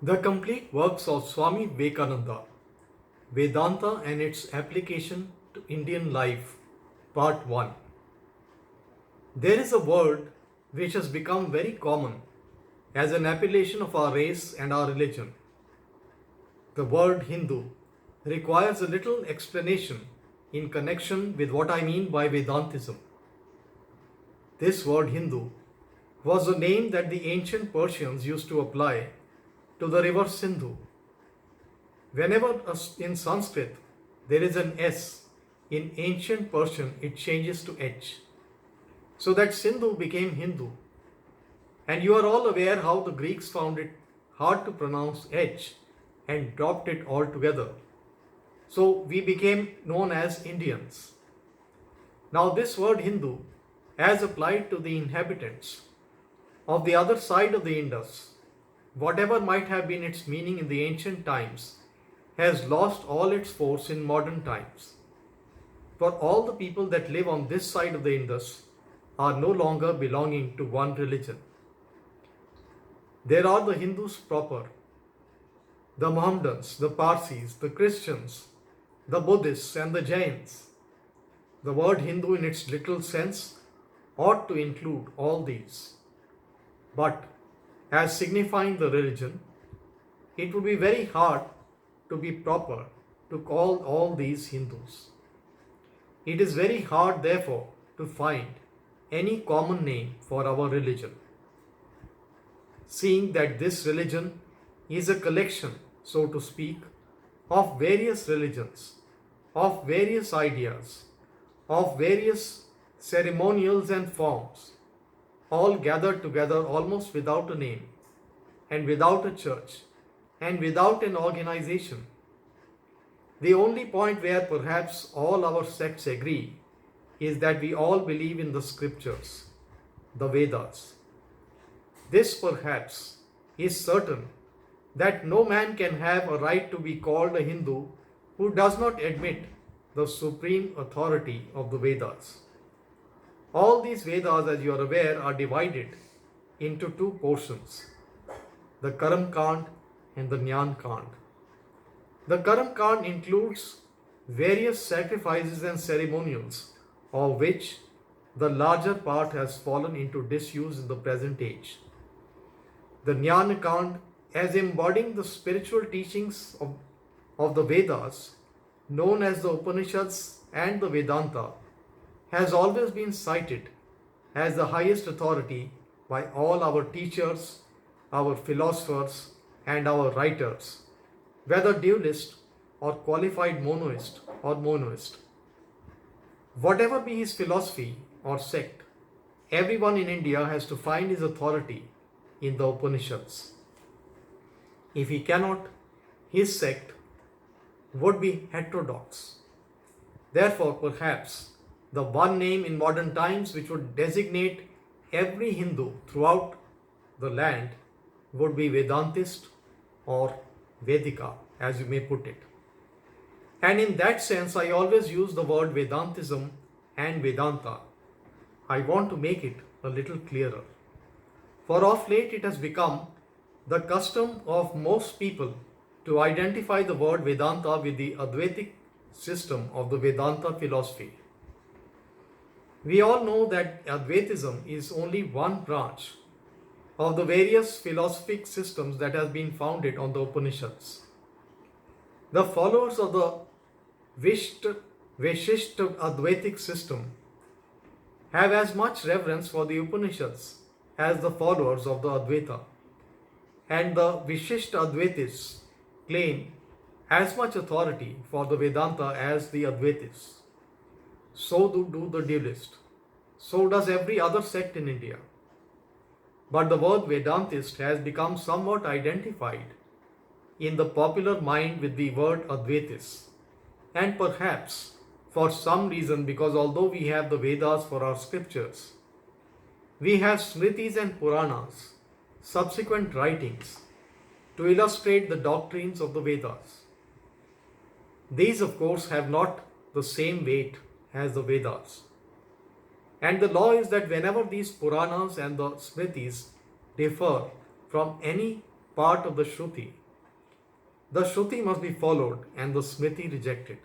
The complete works of Swami Vivekananda, Vedanta and its application to Indian life, Part 1. There is a word which has become very common as an appellation of our race and our religion. The word Hindu requires a little explanation in connection with what I mean by Vedantism. This word Hindu was the name that the ancient Persians used to apply to the river Sindhu. Whenever in Sanskrit there is an S, in ancient Persian it changes to H. So that Sindhu became Hindu. And you are all aware how the Greeks found it hard to pronounce H and dropped it altogether. So we became known as Indians. Now this word Hindu, as applied to the inhabitants of the other side of the Indus, whatever might have been its meaning in the ancient times, has lost all its force in modern times. For all the people that live on this side of the Indus are no longer belonging to one religion. There are the Hindus proper, the Mohammedans, the Parsis, the Christians, the Buddhists and the Jains. The word Hindu in its literal sense ought to include all these. But as signifying the religion, it would be very hard to be proper to call all these Hindus. It is very hard, therefore, to find any common name for our religion. Seeing that this religion is a collection, so to speak, of various religions, of various ideas, of various ceremonials and forms, all gathered together almost without a name, and without a church, and without an organization. The only point where perhaps all our sects agree is that we all believe in the scriptures, the Vedas. This perhaps is certain that no man can have a right to be called a Hindu who does not admit the supreme authority of the Vedas. All these Vedas, as you are aware, are divided into two portions, the Karam Kand and the Jnana Kand. The Karam Kand includes various sacrifices and ceremonials, of which the larger part has fallen into disuse in the present age. The Jnana Kand, as embodying the spiritual teachings of the Vedas, known as the Upanishads and the Vedanta, has always been cited as the highest authority by all our teachers, our philosophers, and our writers, whether dualist or qualified monoist or monoist. Whatever be his philosophy or sect, everyone in India has to find his authority in the Upanishads. If he cannot, his sect would be heterodox. Therefore, perhaps the one name in modern times which would designate every Hindu throughout the land would be Vedantist or Vedika, as you may put it. And in that sense, I always use the word Vedantism and Vedanta. I want to make it a little clearer. For of late it has become the custom of most people to identify the word Vedanta with the Advaitic system of the Vedanta philosophy. We all know that Advaitism is only one branch of the various philosophic systems that has been founded on the Upanishads. The followers of the Vishishta Advaitic system have as much reverence for the Upanishads as the followers of the Advaita, and the Vishishta Advaitists claim as much authority for the Vedanta as the Advaitists. So do the dualists. So does every other sect in India. But the word Vedantist has become somewhat identified in the popular mind with the word Advaitist. And perhaps for some reason, because although we have the Vedas for our scriptures, we have Smritis and Puranas, subsequent writings, to illustrate the doctrines of the Vedas. These, of course, have not the same weight as the Vedas. And the law is that whenever these Puranas and the Smritis differ from any part of the Shruti, the Shruti must be followed and the Smriti rejected.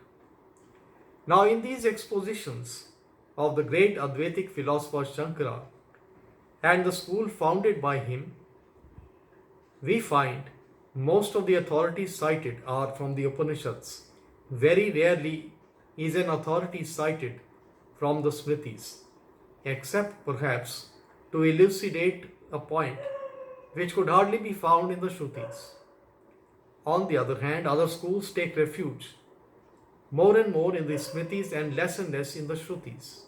Now, in these expositions of the great Advaitic philosopher Shankara and the school founded by him, we find most of the authorities cited are from the Upanishads. Very rarely is an authority cited from the Smritis, except perhaps to elucidate a point which could hardly be found in the Shrutis. On the other hand, other schools take refuge more and more in the Smritis and less in the Shrutis.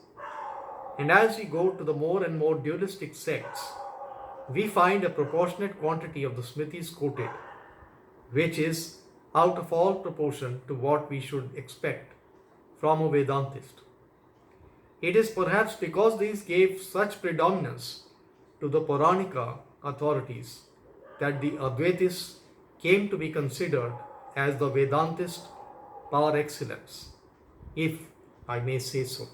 And as we go to the more and more dualistic sects, we find a proportionate quantity of the Smritis quoted, which is out of all proportion to what we should expect from a Vedantist. It is perhaps because these gave such predominance to the Puranika authorities that the Advaitists came to be considered as the Vedantist par excellence, if I may say so.